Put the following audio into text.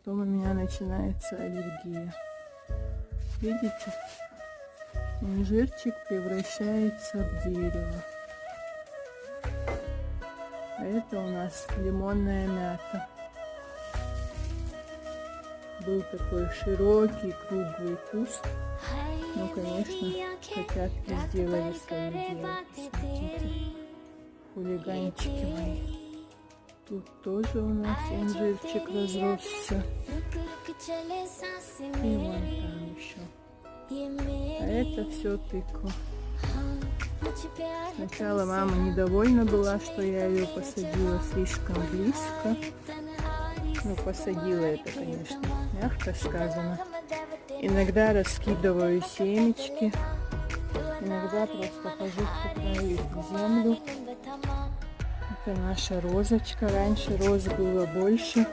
Потом у меня начинается аллергия. Видите? Инжирчик превращается в дерево. А это у нас лимонная мята. Был такой широкий круглый куст. Ну, конечно, котятки сделали свое дело. Смотрите, хулиганчики мои. Тут тоже у нас инжирчик разросся. И вон там еще. А это все тыква. Сначала мама недовольна была, что я ее посадила слишком близко. Ну, посадила это, конечно, мягко сказано. Иногда раскидываю семечки, иногда просто хожу втыкаю их в землю. Это наша розочка. Раньше роз было больше.